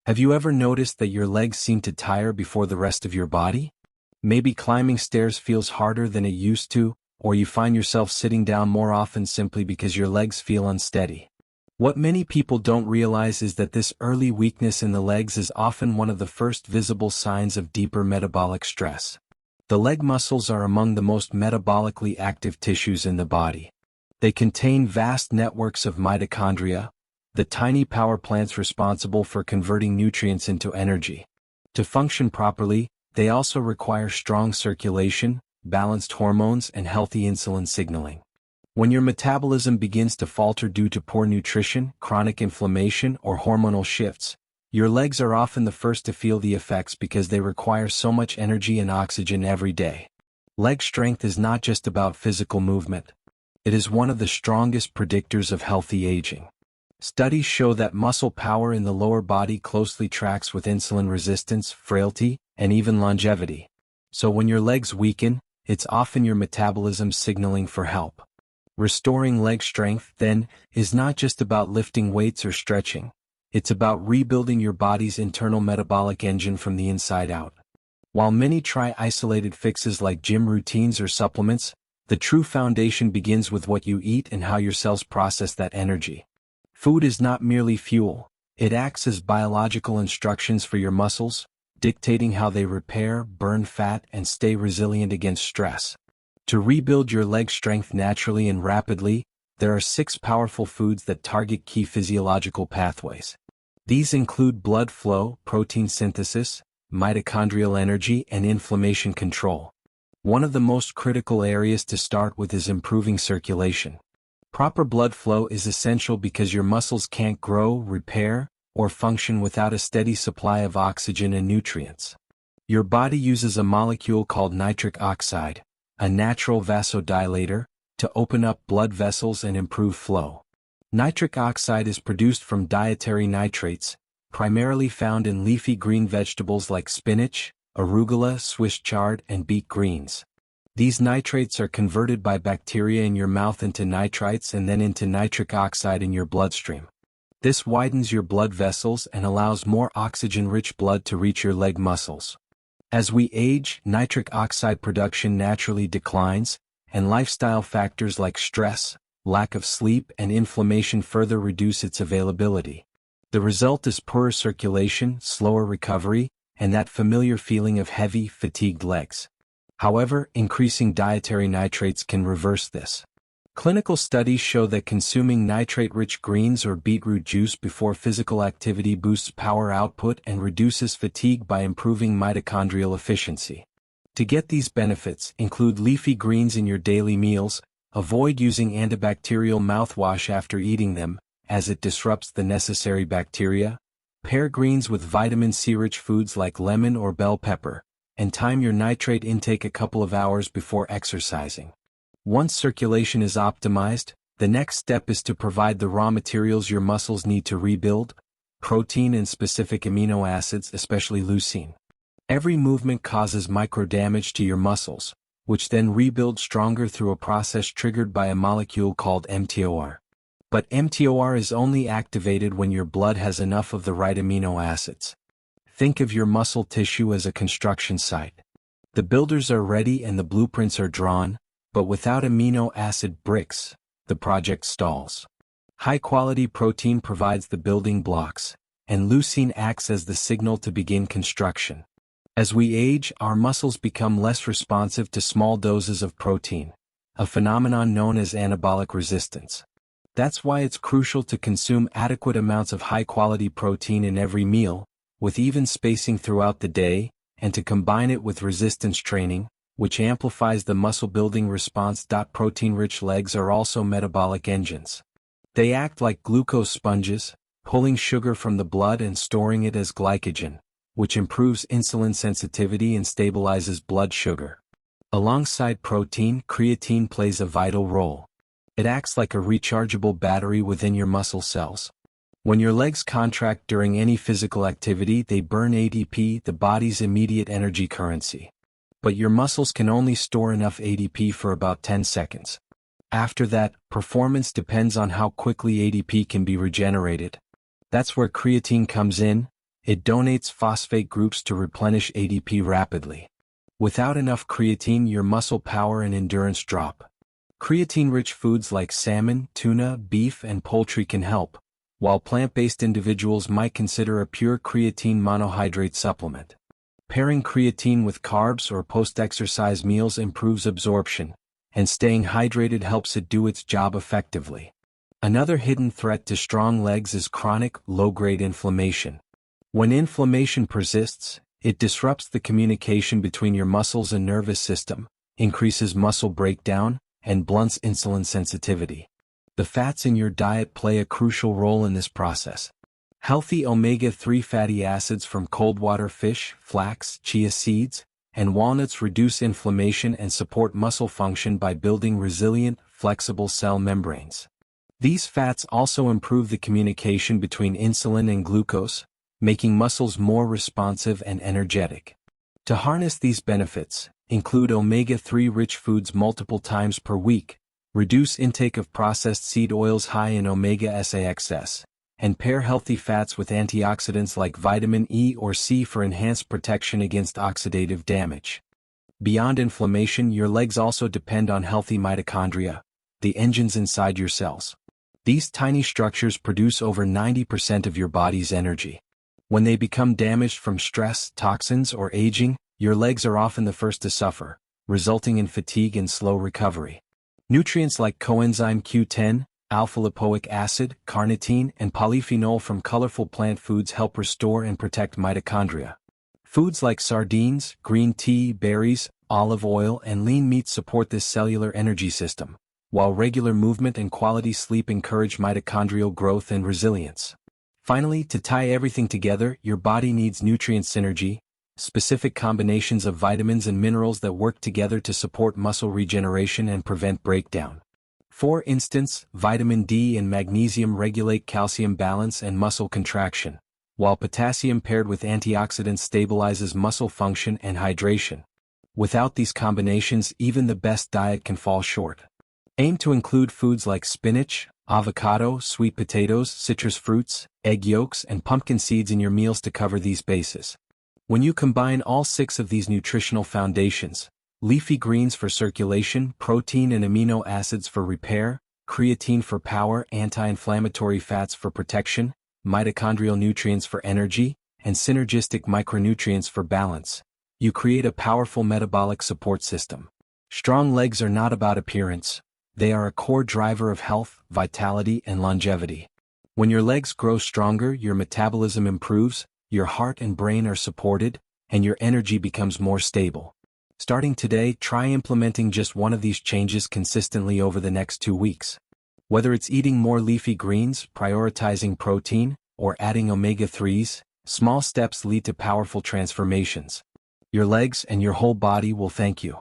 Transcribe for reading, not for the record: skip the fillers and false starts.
Have you ever noticed that your legs seem to tire before the rest of your body? Maybe climbing stairs feels harder than it used to, or you find yourself sitting down more often simply because your legs feel unsteady. What many people don't realize is that this early weakness in the legs is often one of the first visible signs of deeper metabolic stress. The leg muscles are among the most metabolically active tissues in the body. They contain vast networks of mitochondria, the tiny power plants responsible for converting nutrients into energy. To function properly, they also require strong circulation, balanced hormones, and healthy insulin signaling. When your metabolism begins to falter due to poor nutrition, chronic inflammation, or hormonal shifts, your legs are often the first to feel the effects because they require so much energy and oxygen every day. Leg strength is not just about physical movement. It is one of the strongest predictors of healthy aging. Studies show that muscle power in the lower body closely tracks with insulin resistance, frailty, and even longevity. So when your legs weaken, it's often your metabolism signaling for help. Restoring leg strength, then, is not just about lifting weights or stretching. It's about rebuilding your body's internal metabolic engine from the inside out. While many try isolated fixes like gym routines or supplements, the true foundation begins with what you eat and how your cells process that energy. Food is not merely fuel, it acts as biological instructions for your muscles, dictating how they repair, burn fat, and stay resilient against stress. To rebuild your leg strength naturally and rapidly, there are 6 powerful foods that target key physiological pathways. These include blood flow, protein synthesis, mitochondrial energy, and inflammation control. One of the most critical areas to start with is improving circulation. Proper blood flow is essential because your muscles can't grow, repair, or function without a steady supply of oxygen and nutrients. Your body uses a molecule called nitric oxide, a natural vasodilator, to open up blood vessels and improve flow. Nitric oxide is produced from dietary nitrates, primarily found in leafy green vegetables like spinach, arugula, Swiss chard, and beet greens. These nitrates are converted by bacteria in your mouth into nitrites and then into nitric oxide in your bloodstream. This widens your blood vessels and allows more oxygen-rich blood to reach your leg muscles. As we age, nitric oxide production naturally declines, and lifestyle factors like stress, lack of sleep, and inflammation further reduce its availability. The result is poorer circulation, slower recovery, and that familiar feeling of heavy, fatigued legs. However, increasing dietary nitrates can reverse this. Clinical studies show that consuming nitrate-rich greens or beetroot juice before physical activity boosts power output and reduces fatigue by improving mitochondrial efficiency. To get these benefits, include leafy greens in your daily meals, avoid using antibacterial mouthwash after eating them, as it disrupts the necessary bacteria, pair greens with vitamin C-rich foods like lemon or bell pepper, and time your nitrate intake a couple of hours before exercising. Once circulation is optimized, the next step is to provide the raw materials your muscles need to rebuild: protein and specific amino acids, especially leucine. Every movement causes microdamage to your muscles, which then rebuild stronger through a process triggered by a molecule called mTOR. But mTOR is only activated when your blood has enough of the right amino acids. Think of your muscle tissue as a construction site. The builders are ready and the blueprints are drawn, but without amino acid bricks, the project stalls. High-quality protein provides the building blocks, and leucine acts as the signal to begin construction. As we age, our muscles become less responsive to small doses of protein, a phenomenon known as anabolic resistance. That's why it's crucial to consume adequate amounts of high-quality protein in every meal, with even spacing throughout the day, and to combine it with resistance training, which amplifies the muscle-building response. Protein-rich legs are also metabolic engines. They act like glucose sponges, pulling sugar from the blood and storing it as glycogen, which improves insulin sensitivity and stabilizes blood sugar. Alongside protein, creatine plays a vital role. It acts like a rechargeable battery within your muscle cells. When your legs contract during any physical activity, they burn ATP, the body's immediate energy currency. But your muscles can only store enough ATP for about 10 seconds. After that, performance depends on how quickly ATP can be regenerated. That's where creatine comes in. It donates phosphate groups to replenish ADP rapidly. Without enough creatine, your muscle power and endurance drop. Creatine-rich foods like salmon, tuna, beef, and poultry can help, while plant-based individuals might consider a pure creatine monohydrate supplement. Pairing creatine with carbs or post-exercise meals improves absorption, and staying hydrated helps it do its job effectively. Another hidden threat to strong legs is chronic, low-grade inflammation. When inflammation persists, it disrupts the communication between your muscles and nervous system, increases muscle breakdown, and blunts insulin sensitivity. The fats in your diet play a crucial role in this process. Healthy omega-3 fatty acids from cold water fish, flax, chia seeds, and walnuts reduce inflammation and support muscle function by building resilient, flexible cell membranes. These fats also improve the communication between insulin and glucose, making muscles more responsive and energetic. To harness these benefits, include omega-3 rich foods multiple times per week, reduce intake of processed seed oils high in omega-6, and pair healthy fats with antioxidants like vitamin E or C for enhanced protection against oxidative damage. Beyond inflammation, your legs also depend on healthy mitochondria, the engines inside your cells. These tiny structures produce over 90% of your body's energy. When they become damaged from stress, toxins, or aging, your legs are often the first to suffer, resulting in fatigue and slow recovery. Nutrients like coenzyme Q10, alpha-lipoic acid, carnitine, and polyphenol from colorful plant foods help restore and protect mitochondria. Foods like sardines, green tea, berries, olive oil, and lean meat support this cellular energy system, while regular movement and quality sleep encourage mitochondrial growth and resilience. Finally, to tie everything together, your body needs nutrient synergy, specific combinations of vitamins and minerals that work together to support muscle regeneration and prevent breakdown. For instance, vitamin D and magnesium regulate calcium balance and muscle contraction, while potassium paired with antioxidants stabilizes muscle function and hydration. Without these combinations, even the best diet can fall short. Aim to include foods like spinach, avocado, sweet potatoes, citrus fruits, egg yolks, and pumpkin seeds in your meals to cover these bases. When you combine all 6 of these nutritional foundations, leafy greens for circulation, protein and amino acids for repair, creatine for power, anti-inflammatory fats for protection, mitochondrial nutrients for energy, and synergistic micronutrients for balance, you create a powerful metabolic support system. Strong legs are not about appearance. They are a core driver of health, vitality, and longevity. When your legs grow stronger, your metabolism improves, your heart and brain are supported, and your energy becomes more stable. Starting today, try implementing just one of these changes consistently over the next 2 weeks. Whether it's eating more leafy greens, prioritizing protein, or adding omega-3s, small steps lead to powerful transformations. Your legs and your whole body will thank you.